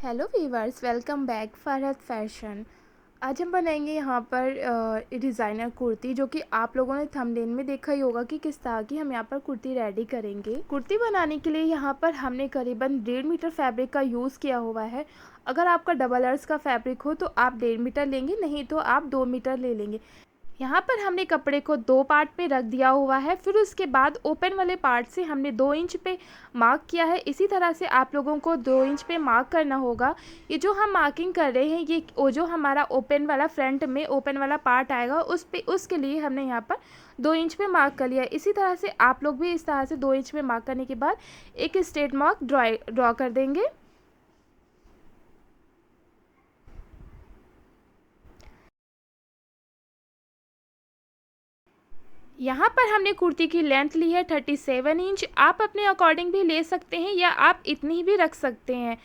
Hello viewers, welcome back Farhat fashion. आज हम बनाएंगे यहाँ पर डिज़ाइनर कुर्ती, जो कि आप लोगों ने थंबनेल में देखा ही होगा कि किस तरह की हम यहाँ पर कुर्ती रेडी करेंगे। कुर्ती बनाने के लिए यहाँ पर हमने करीबन 1.5 मीटर फैब्रिक का यूज़ किया हुआ है। अगर आपका डबल अर्स का फैब्रिक हो तो आप 1.5 मीटर लेंगे, नहीं तो आप 2 मीटर ले लेंगे। यहाँ पर हमने कपड़े को 2 पार्ट में रख दिया हुआ है। फिर उसके बाद ओपन वाले पार्ट से हमने 2 इंच पे मार्क किया है। इसी तरह से आप लोगों को 2 इंच पे मार्क करना होगा। ये जो हम मार्किंग कर रहे हैं, ये वो जो हमारा ओपन वाला फ्रंट में ओपन वाला पार्ट आएगा उसके लिए हमने यहाँ पर 2 इंच पे मार्क कर लिया है। इसी तरह से आप लोग भी इस तरह से 2 इंच पे मार्क करने के बाद एक स्ट्रेट मार्क ड्रॉ कर देंगे। यहाँ पर हमने कुर्ती की लेंथ ली है 37 इंच। आप अपने अकॉर्डिंग भी ले सकते हैं या आप इतनी भी रख सकते हैं।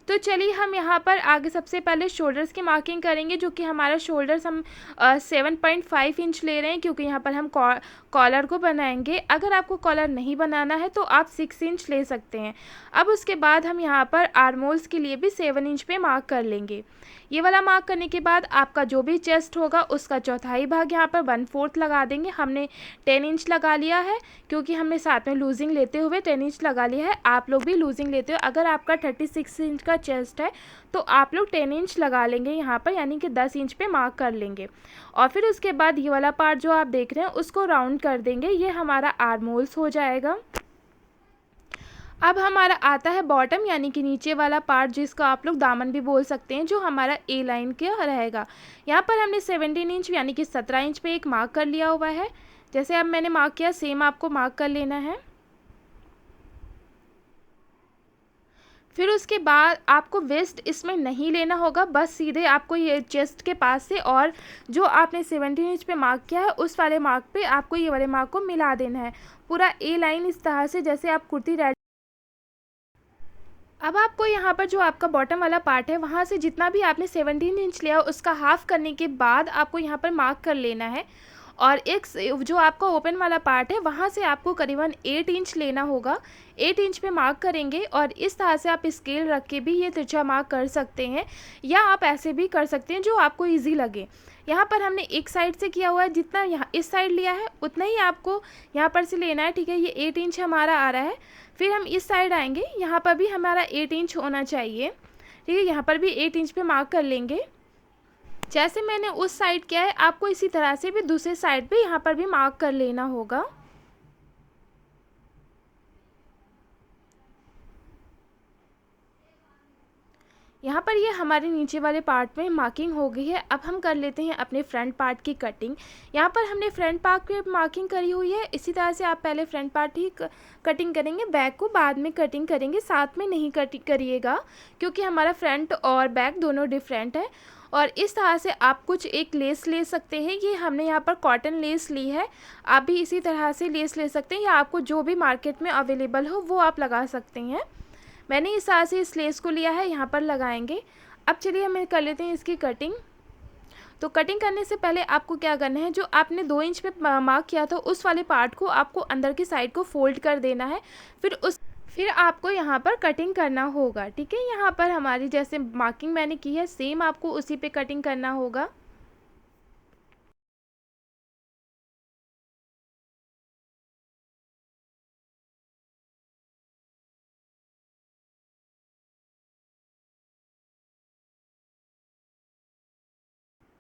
तो चलिए हम यहाँ पर आगे सबसे पहले शोल्डर्स की मार्किंग करेंगे, जो कि हमारा शोल्डर्स हम 7.5 इंच ले रहे हैं, क्योंकि यहाँ पर हम कॉलर को बनाएंगे। अगर आपको कॉलर नहीं बनाना है तो आप 6 इंच ले सकते हैं। अब उसके बाद हम यहाँ पर आर्मोल्स के लिए भी 7 इंच पे मार्क कर लेंगे। ये वाला मार्क करने के बाद आपका जो भी चेस्ट होगा उसका चौथाई भाग यहाँ पर 1/4 लगा देंगे। हमने 10 इंच लगा लिया है, क्योंकि हमने साथ में लूजिंग लेते हुए 10 इंच लगा लिया है। आप लोग भी लूजिंग लेते हो। अगर आपका 36 इंच का चेस्ट है तो आप लोग 10 इंच लगा लेंगे यहाँ पर, यानी कि 10 इंच पे मार्क कर लेंगे। और फिर उसके बाद ये वाला पार्ट जो आप देख रहे हैं उसको राउंड कर देंगे। ये हमारा आर्मोल्स हो जाएगा। अब हमारा आता है बॉटम, यानी कि नीचे वाला पार्ट, जिसको आप लोग दामन भी बोल सकते हैं, जो हमारा ए लाइन के रहेगा। यहाँ पर हमने 17 इंच यानी कि 17 इंच पे एक मार्क कर लिया हुआ है। जैसे अब मैंने मार्क किया, सेम आपको मार्क कर लेना है। फिर उसके बाद आपको वेस्ट इसमें नहीं लेना होगा, बस सीधे आपको ये चेस्ट के पास से और जो आपने 17 इंच पे मार्क किया है उस वाले मार्क पे आपको ये वाले मार्क को मिला देना है। पूरा ए लाइन इस तरह से, जैसे आप कुर्ती रेडी। अब आपको यहाँ पर जो आपका बॉटम वाला पार्ट है, वहाँ से जितना भी आपने 17 इंच लिया उसका हाफ करने के बाद आपको यहाँ पर मार्क कर लेना है। और एक जो आपका ओपन वाला पार्ट है, वहाँ से आपको करीबन 8 इंच लेना होगा। 8 इंच पे मार्क करेंगे और इस तरह से आप स्केल रख के भी ये तिरछा मार्क कर सकते हैं, या आप ऐसे भी कर सकते हैं जो आपको ईजी लगे। यहाँ पर हमने एक साइड से किया हुआ है, जितना यहाँ इस साइड लिया है उतना ही आपको यहाँ पर से लेना है। ठीक है, ये 8 इंच हमारा आ रहा है। फिर हम इस साइड आएंगे, यहाँ पर भी हमारा 8 इंच होना चाहिए। ठीक है, यहाँ पर भी 8 इंच पे मार्क कर लेंगे। जैसे मैंने उस साइड किया है, आपको इसी तरह से भी दूसरे साइड पे यहाँ पर भी मार्क कर लेना होगा। यहाँ पर ये हमारे नीचे वाले पार्ट में मार्किंग हो गई है। अब हम कर लेते हैं अपने फ्रंट पार्ट की कटिंग। यहाँ पर हमने फ्रंट पार्ट की मार्किंग करी हुई है। इसी तरह से आप पहले फ्रंट पार्ट ही कटिंग करेंगे, बैक को बाद में कटिंग करेंगे। साथ में नहीं कटिंग करिएगा, क्योंकि हमारा फ्रंट और बैक दोनों डिफरेंट है। और इस तरह से आप कुछ एक लेस ले सकते हैं। ये हमने यहाँ पर कॉटन लेस ली है। आप भी इसी तरह से लेस ले सकते हैं, या आपको जो भी मार्केट में अवेलेबल हो वो आप लगा सकते हैं। मैंने इस तरह से इस लेस को लिया है, यहाँ पर लगाएंगे। अब चलिए हमें कर लेते हैं इसकी कटिंग। तो कटिंग करने से पहले आपको क्या करना है, जो आपने 2 इंच पे मार्क किया था उस वाले पार्ट को आपको अंदर की साइड को फोल्ड कर देना है। फिर आपको यहाँ पर कटिंग करना होगा। ठीक है, यहाँ पर हमारी जैसे मार्किंग मैंने की है, सेम आपको उसी पे कटिंग करना होगा।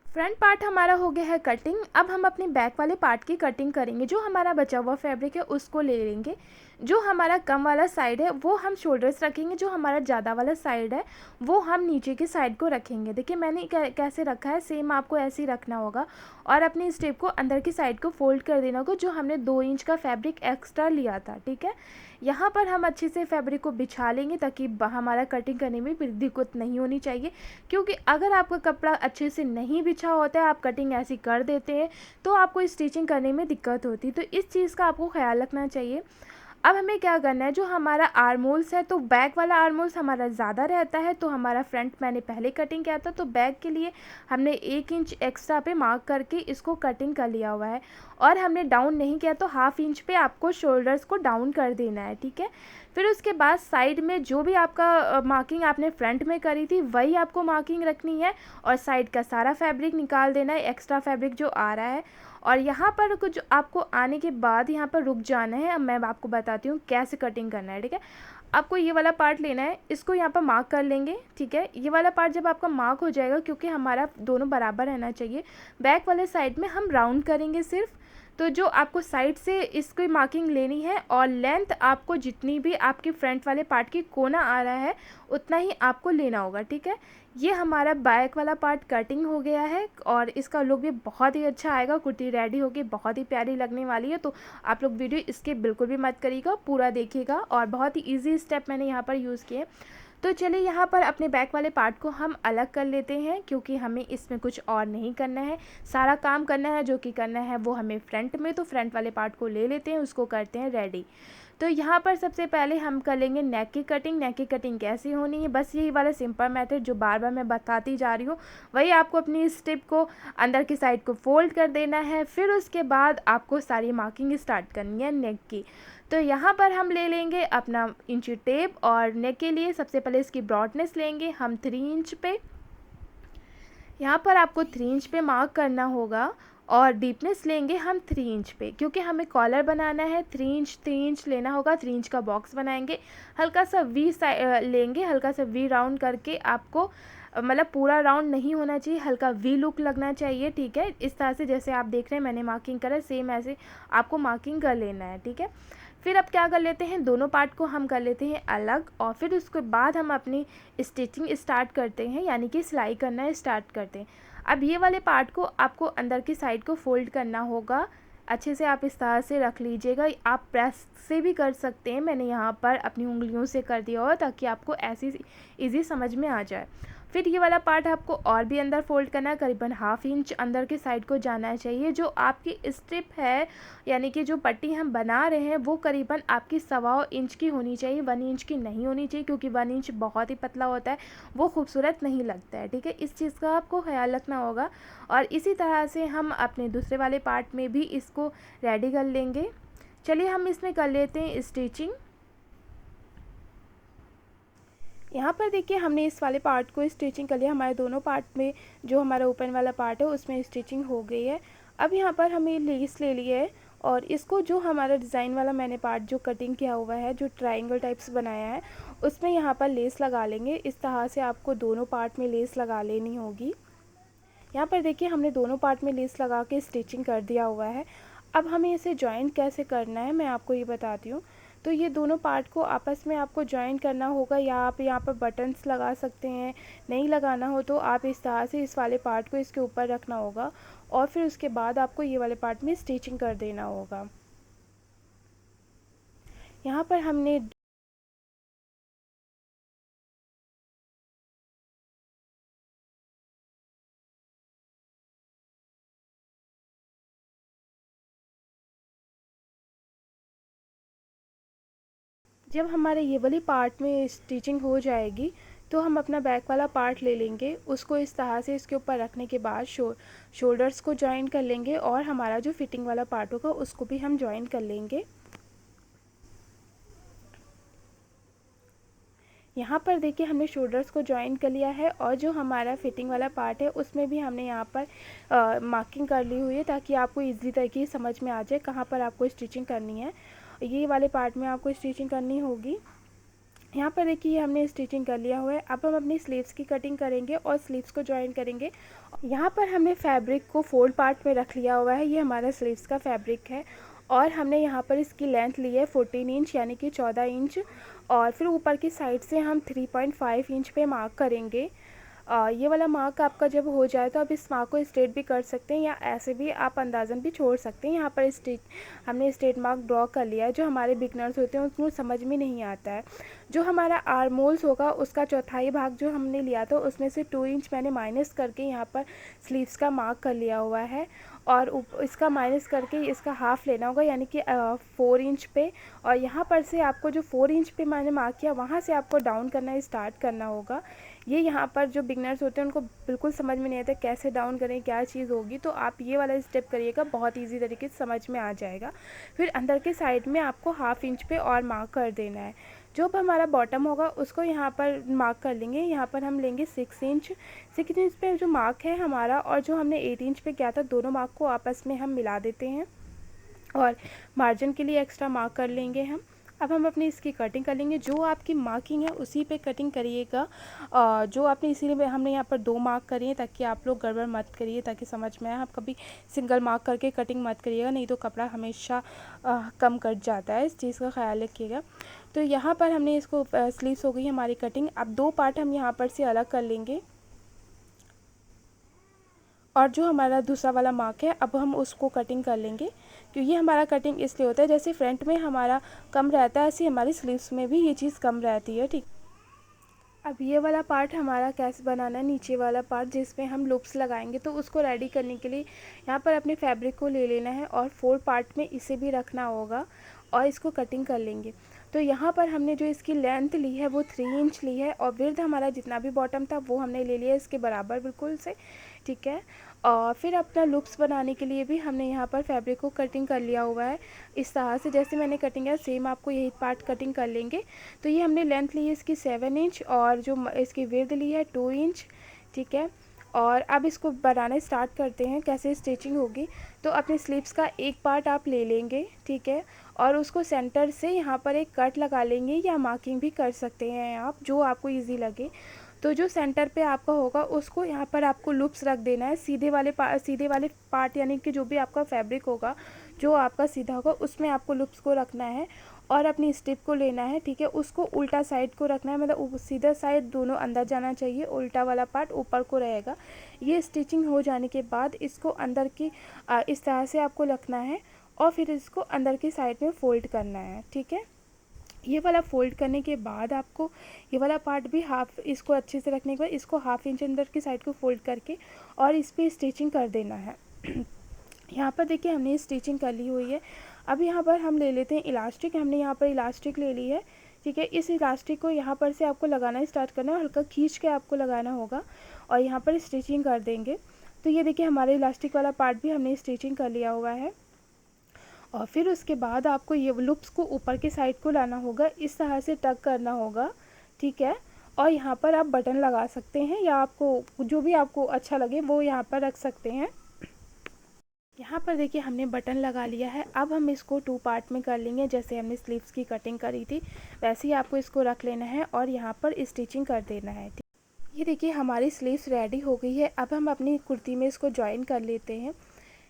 फ्रंट पार्ट हमारा हो गया है कटिंग। अब हम अपने बैक वाले पार्ट की कटिंग करेंगे। जो हमारा बचा हुआ फैब्रिक है उसको ले लेंगे। जो हमारा कम वाला साइड है वो हम शोल्डर्स रखेंगे, जो हमारा ज़्यादा वाला साइड है वो हम नीचे की साइड को रखेंगे। देखिए मैंने कैसे रखा है, सेम आपको ऐसे ही रखना होगा। और अपनी स्टेप को अंदर की साइड को फोल्ड कर देना होगा, जो हमने 2 इंच का फैब्रिक एक्स्ट्रा लिया था। ठीक है, यहाँ पर हम अच्छे से फैब्रिक को बिछा लेंगे, ताकि हमारा कटिंग करने में फिर दिक्कत नहीं होनी चाहिए। क्योंकि अगर आपका कपड़ा अच्छे से नहीं बिछा होता है, आप कटिंग ऐसी कर देते हैं, तो आपको स्टिचिंग करने में दिक्कत होती है। तो इस चीज़ का आपको ख्याल रखना चाहिए। अब हमें क्या करना है, जो हमारा आर्मोल्स है, तो बैक वाला आर्मोल्स हमारा ज़्यादा रहता है, तो हमारा फ्रंट मैंने पहले कटिंग किया था, तो बैक के लिए हमने 1 इंच एक्स्ट्रा पे मार्क करके इसको कटिंग कर लिया हुआ है। और हमने डाउन नहीं किया, तो ½ इंच पे आपको शोल्डर्स को डाउन कर देना है। ठीक है, फिर उसके बाद साइड में जो भी आपका मार्किंग आपने फ्रंट में करी थी वही आपको मार्किंग रखनी है और साइड का सारा फैब्रिक निकाल देना है, एक्स्ट्रा फैब्रिक जो आ रहा है। और यहाँ पर कुछ आपको आने के बाद यहाँ पर रुक जाना है। अब मैं आपको बताती हूँ कैसे कटिंग करना है, ठीक है। आपको ये वाला पार्ट लेना है, इसको यहाँ पर मार्क कर लेंगे, ठीक है। ये वाला पार्ट जब आपका मार्क हो जाएगा, क्योंकि हमारा दोनों बराबर रहना चाहिए, बैक वाले साइड में हम राउंड करेंगे सिर्फ। तो जो आपको साइड से इसकी मार्किंग लेनी है और लेंथ आपको जितनी भी आपके फ्रंट वाले पार्ट की कोना आ रहा है उतना ही आपको लेना होगा, ठीक है। ये हमारा बैक वाला पार्ट कटिंग हो गया है और इसका लुक भी बहुत ही अच्छा आएगा। कुर्ती रेडी होगी, बहुत ही प्यारी लगने वाली है। तो आप लोग वीडियो इसके बिल्कुल भी मत करिएगा, पूरा देखिएगा। और बहुत ही ईजी स्टेप मैंने यहाँ पर यूज़ किए। तो चलिए यहाँ पर अपने बैक वाले पार्ट को हम अलग कर लेते हैं, क्योंकि हमें इसमें कुछ और नहीं करना है, सारा काम करना है जो कि करना है वो हमें फ्रंट में। तो फ्रंट वाले पार्ट को ले लेते हैं, उसको करते हैं रेडी। तो यहाँ पर सबसे पहले हम कर लेंगे नेक की कटिंग। नेक की कटिंग कैसी होनी है, बस यही वाला सिंपल मेथड जो बार बार मैं बताती जा रही हूँ, वही आपको अपनी स्ट्रिप को अंदर की साइड को फोल्ड कर देना है। फिर उसके बाद आपको सारी मार्किंग स्टार्ट करनी है नेक की। तो यहाँ पर हम ले लेंगे अपना इंची टेप और नेक के लिए सबसे पहले इसकी ब्रॉडनेस लेंगे हम 3 इंच पे। यहाँ पर आपको 3 इंच पे मार्क करना होगा और डीपनेस लेंगे हम 3 इंच पे, क्योंकि हमें कॉलर बनाना है। 3 इंच लेना होगा, 3 इंच का बॉक्स बनाएंगे। हल्का सा वी लेंगे, हल्का सा वी राउंड करके आपको मतलब पूरा राउंड नहीं होना चाहिए, हल्का वी लुक लगना चाहिए, ठीक है। इस तरह से जैसे आप देख रहे हैं मैंने मार्किंग करा, सेम ऐसे आपको मार्किंग कर लेना है, ठीक है। फिर अब क्या कर लेते हैं, दोनों पार्ट को हम कर लेते हैं अलग और फिर उसके बाद हम अपनी स्टिचिंग स्टार्ट करते हैं, यानी कि सिलाई करना स्टार्ट करते हैं। अब ये वाले पार्ट को आपको अंदर की साइड को फोल्ड करना होगा। अच्छे से आप इस तरह से रख लीजिएगा, आप प्रेस से भी कर सकते हैं, मैंने यहाँ पर अपनी उंगलियों से कर दिया हो ताकि आपको ऐसी ईजी समझ में आ जाए। फिर ये वाला पार्ट आपको और भी अंदर फोल्ड करना है, करीबन 1/2 इंच अंदर की साइड को जाना चाहिए। जो आपकी स्ट्रिप है यानी कि जो पट्टी हम बना रहे हैं वो करीबन आपकी 1.25 इंच की होनी चाहिए, 1 इंच की नहीं होनी चाहिए, क्योंकि 1 इंच बहुत ही पतला होता है, वो खूबसूरत नहीं लगता है, ठीक है। इस चीज़ का आपको ख्याल रखना होगा। और इसी तरह से हम अपने दूसरे वाले पार्ट में भी इसको रेडी कर लेंगे। चलिए हम इसमें कर लेते हैं स्टिचिंग। यहाँ पर देखिए हमने इस वाले पार्ट को स्टिचिंग कर लिया। हमारे दोनों पार्ट में जो हमारा ओपन वाला पार्ट है उसमें स्टिचिंग हो गई है। अब यहाँ पर हमें लेस ले लिया है और इसको जो हमारा डिज़ाइन वाला मैंने पार्ट जो कटिंग किया हुआ है, जो ट्रायंगल टाइप्स बनाया है, उसमें यहाँ पर लेस लगा लेंगे। इस तरह से आपको दोनों पार्ट में लेस लगा लेनी होगी। यहाँ पर देखिए हमने दोनों पार्ट में लेस लगा के स्टिचिंग कर दिया हुआ है। अब हमें इसे जॉइंट कैसे करना है मैं आपको ये बताती हूँ। तो ये दोनों पार्ट को आपस में आपको जॉइन करना होगा, या आप यहाँ पर बटन्स लगा सकते हैं। नहीं लगाना हो तो आप इस तरह से इस वाले पार्ट को इसके ऊपर रखना होगा और फिर उसके बाद आपको ये वाले पार्ट में स्टिचिंग कर देना होगा। यहाँ पर हमने जब हमारे ये वाली पार्ट में स्टिचिंग हो जाएगी तो हम अपना बैक वाला पार्ट ले लेंगे, उसको इस तरह से इसके ऊपर रखने के बाद शोल्डर्स को जॉइन कर लेंगे और हमारा जो फिटिंग वाला पार्ट होगा उसको भी हम जॉइन कर लेंगे। यहाँ पर देखिए हमने शोल्डर्स को जॉइन कर लिया है और जो हमारा फिटिंग वाला पार्ट है उसमें भी हमने यहाँ पर मार्किंग कर ली हुई है, ताकि आपको इजी तरीके से समझ में आ जाए कहाँ पर आपको स्टिचिंग करनी है। ये वाले पार्ट में आपको स्टिचिंग करनी होगी। यहाँ पर देखिए हमने स्टिचिंग कर लिया हुआ है। अब हम अपनी स्लीव्स की कटिंग करेंगे और स्लीव्स को जॉइन करेंगे। यहाँ पर हमने फैब्रिक को फोल्ड पार्ट में रख लिया हुआ है, ये हमारा स्लीव्स का फैब्रिक है और हमने यहाँ पर इसकी लेंथ ली है 14 इंच यानी कि 14 इंच और फिर ऊपर की साइड से हम 3.5 इंच पे मार्क करेंगे। ये वाला मार्क आपका जब हो जाए तो आप इस मार्क को स्ट्रेट भी कर सकते हैं या ऐसे भी आप अंदाज़न भी छोड़ सकते हैं। यहाँ पर हमने स्ट्रेट मार्क ड्रॉ कर लिया है। जो हमारे बिगनर्स होते हैं उनको समझ में नहीं आता है। जो हमारा आर्म होल्स होगा उसका चौथाई भाग जो हमने लिया था उसमें से 2 इंच मैंने माइनस करके यहाँ पर स्लीव्स का मार्क कर लिया हुआ है और इसका माइनस करके इसका हाफ़ लेना होगा यानी कि 4 इंच पे। और यहाँ पर से आपको जो 4 इंच पे मैंने मार्क किया वहाँ से आपको डाउन करना स्टार्ट करना होगा। ये यहाँ पर जो बिगनर्स होते हैं उनको बिल्कुल समझ में नहीं आता कैसे डाउन करें, क्या चीज़ होगी, तो आप ये वाला स्टेप करिएगा, बहुत ईजी तरीके से समझ में आ जाएगा। फिर अंदर के साइड में आपको 1/2 इंच पे और मार्क कर देना है। जो अब हमारा बॉटम होगा उसको यहाँ पर मार्क कर लेंगे। यहाँ पर हम लेंगे 6 इंच। 6 इंच पे जो मार्क है हमारा और जो हमने 8 इंच पे किया था, दोनों मार्क को आपस में हम मिला देते हैं और मार्जिन के लिए एक्स्ट्रा मार्क कर लेंगे हम। अब हम अपनी इसकी कटिंग कर लेंगे। जो आपकी मार्किंग है उसी पे कटिंग करिएगा। जो आपने इसीलिए हमने यहाँ पर 2 मार्क करिए हैं ताकि आप लोग गड़बड़ मत करिए, ताकि समझ में आए। आप कभी सिंगल मार्क करके कटिंग मत करिएगा, नहीं तो कपड़ा हमेशा कम कट जाता है। इस चीज़ का ख्याल रखिएगा। तो यहाँ पर हमने इसको स्लीव्स हो गई हमारी कटिंग। अब 2 पार्ट हम यहाँ पर से अलग कर लेंगे और जो हमारा दूसरा वाला मार्क है अब हम उसको कटिंग कर लेंगे। क्योंकि हमारा कटिंग इसलिए होता है, जैसे फ्रंट में हमारा कम रहता है ऐसे हमारी स्लीव्स में भी ये चीज़ कम रहती है, ठीक। अब ये वाला पार्ट हमारा कैसे बनाना है, नीचे वाला पार्ट जिसमें हम लूप्स लगाएंगे, तो उसको रेडी करने के लिए यहाँ पर अपने फैब्रिक को ले लेना है और 4 पार्ट में इसे भी रखना होगा और इसको कटिंग कर लेंगे। तो यहाँ पर हमने जो इसकी लेंथ ली है वो 3 इंच ली है और विड्थ हमारा जितना भी बॉटम था वो हमने ले लिया इसके बराबर बिल्कुल से, ठीक है। और फिर अपना लुप्स बनाने के लिए भी हमने यहाँ पर फैब्रिक को कटिंग कर लिया हुआ है। इस तरह से जैसे मैंने कटिंग है सेम आपको यही पार्ट कटिंग कर लेंगे। तो ये हमने लेंथ ली है इसकी 7 इंच और जो इसकी विड्थ ली है 2 इंच, ठीक है। और अब इसको बनाना स्टार्ट करते हैं, कैसे स्टिचिंग होगी। तो अपने स्लीव्स का एक पार्ट आप ले लेंगे, ठीक है, और उसको सेंटर से यहाँ पर एक कट लगा लेंगे या मार्किंग भी कर सकते हैं आप, जो आपको इजी लगे। तो जो सेंटर पे आपका होगा उसको यहाँ पर आपको लूप्स रख देना है। सीधे वाले पार्ट यानी कि जो भी आपका फैब्रिक होगा जो आपका सीधा होगा उसमें आपको लूप्स को रखना है और अपनी स्टिप को लेना है, ठीक है। उसको उल्टा साइड को रखना है, मतलब सीधा साइड दोनों अंदर जाना चाहिए, उल्टा वाला पार्ट ऊपर को रहेगा। ये स्टिचिंग हो जाने के बाद इसको अंदर की इस तरह से आपको रखना है और फिर इसको अंदर की साइड में फोल्ड करना है, ठीक है। ये वाला फोल्ड करने के बाद आपको ये वाला पार्ट भी हाफ, इसको अच्छे से रखने के बाद इसको हाफ इंच अंदर की साइड को फोल्ड करके और इस पर स्टिचिंग कर देना है। यहाँ पर देखिए हमने स्टिचिंग कर ली हुई है। अब यहाँ पर हम ले लेते हैं इलास्टिक। हमने यहाँ पर इलास्टिक ले ली है, ठीक है। इस इलास्टिक को यहाँ पर से आपको लगाना स्टार्ट करना है, हल्का खींच के आपको लगाना होगा और यहाँ पर स्टिचिंग कर देंगे। तो ये देखिए हमारे इलास्टिक वाला पार्ट भी हमने स्टिचिंग कर लिया हुआ है। और फिर उसके बाद आपको ये लूप्स को ऊपर के साइड को लाना होगा, इस तरह से टक करना होगा, ठीक है। और यहाँ पर आप बटन लगा सकते हैं या आपको जो भी आपको अच्छा लगे वो यहाँ पर रख सकते हैं। यहाँ पर देखिए हमने बटन लगा लिया है। अब हम इसको 2 पार्ट में कर लेंगे, जैसे हमने स्लीव्स की कटिंग करी थी वैसे ही आपको इसको रख लेना है और यहाँ पर स्टिचिंग कर देना है। ये देखिए हमारी स्लीव्स रेडी हो गई है। अब हम अपनी कुर्ती में इसको ज्वाइन कर लेते हैं।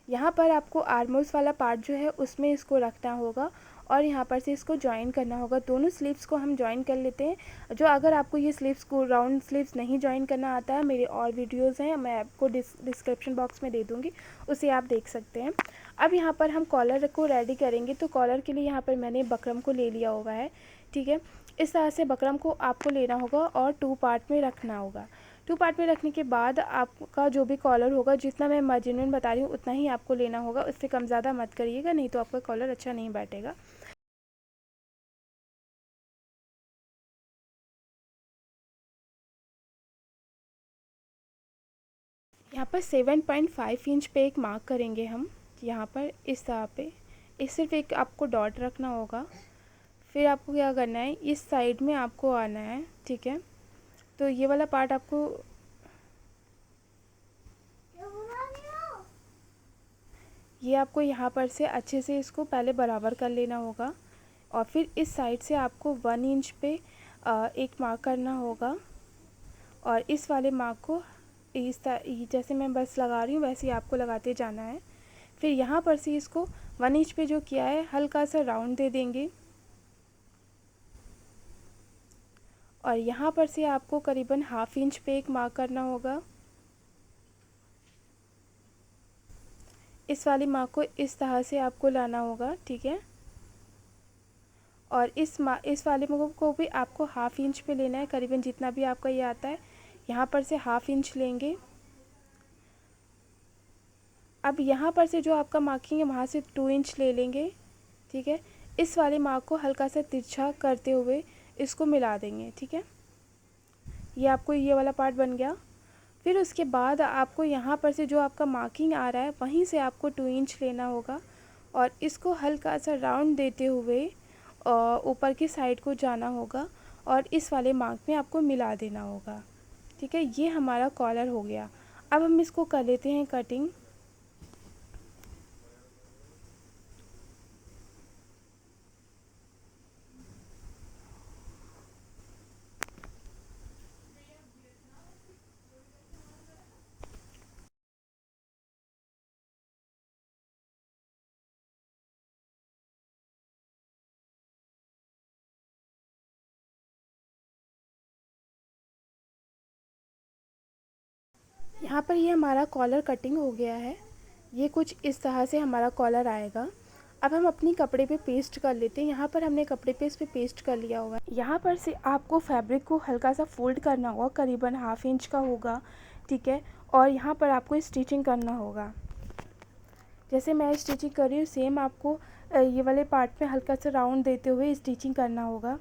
यहाँ पर आपको आर्मोल्स वाला पार्ट जो है उसमें इसको रखना होगा और यहाँ पर से इसको ज्वाइन करना होगा। दोनों स्लीव्स को हम ज्वाइन कर लेते हैं। जो अगर आपको ये स्लीव्स को राउंड स्लीव्स नहीं ज्वाइन करना आता है, मेरे और वीडियोस हैं, मैं आपको डिस्क्रिप्शन बॉक्स में दे दूँगी, उसे आप देख सकते हैं। अब यहाँ पर हम कॉलर को रेडी करेंगे। तो कॉलर के लिए यहाँ पर मैंने बकरम को ले लिया हुआ है, ठीक है। इस तरह से बकरम को आपको लेना होगा और 2 पार्ट में रखना होगा। 2 पार्ट में रखने के बाद आपका जो भी कॉलर होगा, जितना मैं मेजरमेंट बता रही हूँ उतना ही आपको लेना होगा, उससे कम ज़्यादा मत करिएगा, नहीं तो आपका कॉलर अच्छा नहीं बैठेगा। यहाँ पर 7.5 इंच पे एक मार्क करेंगे हम, यहाँ पर इस तरह पे। इस सिर्फ एक आपको डॉट रखना होगा। फिर आपको क्या करना है, इस साइड में आपको आना है, ठीक है। तो ये वाला पार्ट आपको ये आपको यहाँ पर से अच्छे से इसको पहले बराबर कर लेना होगा और फिर इस साइड से आपको 1 इंच पे एक मार्क करना होगा और इस वाले मार्क को जैसे मैं बस लगा रही हूँ वैसे ही आपको लगाते जाना है। फिर यहाँ पर से इसको 1 इंच पे जो किया है हल्का सा राउंड दे देंगे और यहाँ पर से आपको करीबन हाफ इंच पे एक मार्क करना होगा। इस वाली मार्क को इस तरह से आपको लाना होगा, ठीक है। और इस वाले मार्क को भी आपको हाफ इंच पे लेना है, करीबन जितना भी आपका ये आता है यहाँ पर से हाफ इंच लेंगे। अब यहाँ पर से जो आपका मार्किंग है वहाँ से 2 इंच ले लेंगे, ठीक है। इस वाले मार्क को हल्का सा तिरछा करते हुए इसको मिला देंगे, ठीक है। ये आपको ये वाला पार्ट बन गया। फिर उसके बाद आपको यहाँ पर से जो आपका मार्किंग आ रहा है वहीं से आपको 2 इंच लेना होगा और इसको हल्का सा राउंड देते हुए ऊपर की साइड को जाना होगा और इस वाले मार्क में आपको मिला देना होगा। ठीक है, ये हमारा कॉलर हो गया। अब हम इसको कर लेते हैं कटिंग। यहाँ पर ये हमारा कॉलर कटिंग हो गया है। ये कुछ इस तरह से हमारा कॉलर आएगा। अब हम अपनी कपड़े पे पेस्ट कर लेते हैं। यहाँ पर हमने कपड़े पे इस पे पेस्ट कर लिया हुआ है। यहाँ पर से आपको फैब्रिक को हल्का सा फोल्ड करना होगा, करीबन 1/2 इंच का होगा। ठीक है, और यहाँ पर आपको स्टिचिंग करना होगा। जैसे मैं स्टिचिंग कर रही हूँ सेम आपको ये वाले पार्ट में हल्का सा राउंड देते हुए स्टिचिंग करना होगा।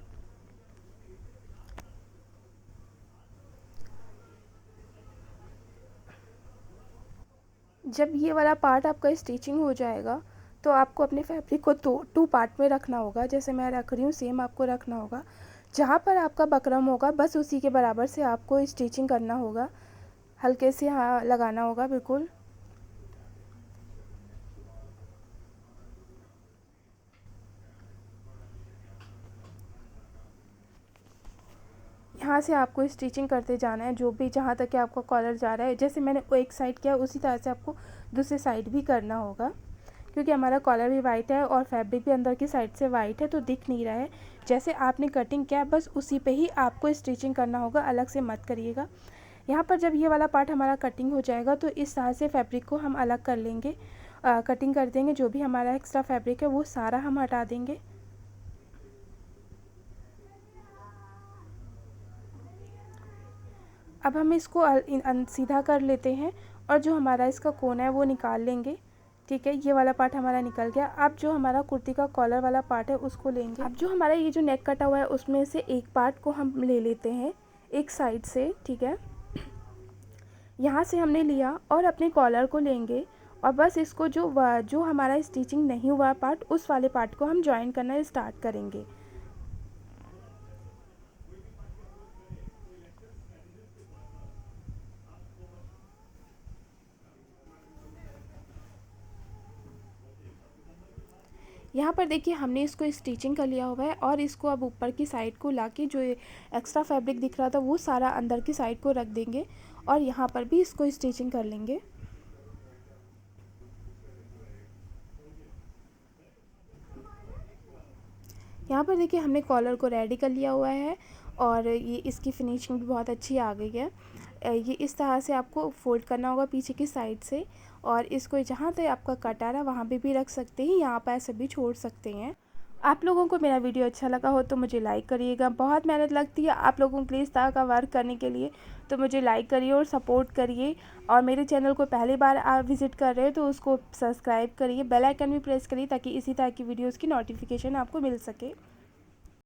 जब ये वाला पार्ट आपका स्टिचिंग हो जाएगा तो आपको अपने फैब्रिक को टू पार्ट में रखना होगा। जैसे मैं रख रही हूँ सेम आपको रखना होगा। जहाँ पर आपका बकरम होगा बस उसी के बराबर से आपको स्टिचिंग करना होगा। हल्के से हाँ लगाना होगा बिल्कुल। यहाँ से आपको स्टिचिंग करते जाना है, जो भी जहाँ तक कि आपका कॉलर जा रहा है। जैसे मैंने एक साइड किया उसी तरह से आपको दूसरी साइड भी करना होगा, क्योंकि हमारा कॉलर भी वाइट है और फैब्रिक भी अंदर की साइड से वाइट है तो दिख नहीं रहा है। जैसे आपने कटिंग किया बस उसी पे ही आपको स्टिचिंग करना होगा, अलग से मत करिएगा। यहाँ पर जब ये वाला पार्ट हमारा कटिंग हो जाएगा तो इस तरह से फैब्रिक को हम अलग कर लेंगे, कटिंग कर देंगे। जो भी हमारा एक्स्ट्रा फैब्रिक है वो सारा हम हटा देंगे। अब हम इसको सीधा कर लेते हैं और जो हमारा इसका कोना है वो निकाल लेंगे। ठीक है, ये वाला पार्ट हमारा निकल गया। अब जो हमारा कुर्ती का कॉलर वाला पार्ट है उसको लेंगे। अब जो हमारा ये जो नेक कटा हुआ है उसमें से एक पार्ट को हम ले लेते हैं एक साइड से। ठीक है, यहाँ से हमने लिया और अपने कॉलर को लेंगे और बस इसको जो हमारा स्टिचिंग नहीं हुआ पार्ट उस वाले पार्ट को हम ज्वाइन करना स्टार्ट करेंगे। यहाँ पर देखिए हमने इसको स्टिचिंग कर लिया हुआ है और इसको अब ऊपर की साइड को लाके जो एक्स्ट्रा फैब्रिक दिख रहा था वो सारा अंदर की साइड को रख देंगे और यहाँ पर भी इसको स्टिचिंग कर लेंगे। यहाँ पर देखिए हमने कॉलर को रेडी कर लिया हुआ है और ये इसकी फिनिशिंग भी बहुत अच्छी आ गई है। ये इस तरह से आपको फोल्ड करना होगा पीछे की साइड से और इसको जहाँ तक आपका कट आ रहा है वहाँ पे भी रख सकते हैं, यहाँ पर ऐसे भी छोड़ सकते हैं। आप लोगों को मेरा वीडियो अच्छा लगा हो तो मुझे लाइक करिएगा। बहुत मेहनत लगती है आप लोगों के लिए इस तरह का वर्क करने के लिए, तो मुझे लाइक करिए और सपोर्ट करिए। और मेरे चैनल को पहली बार आप विज़िट कर रहे हो तो उसको सब्सक्राइब करिए, बेल आइकन भी प्रेस करिए ताकि इसी तरह की वीडियोज़ की नोटिफिकेशन आपको मिल सके।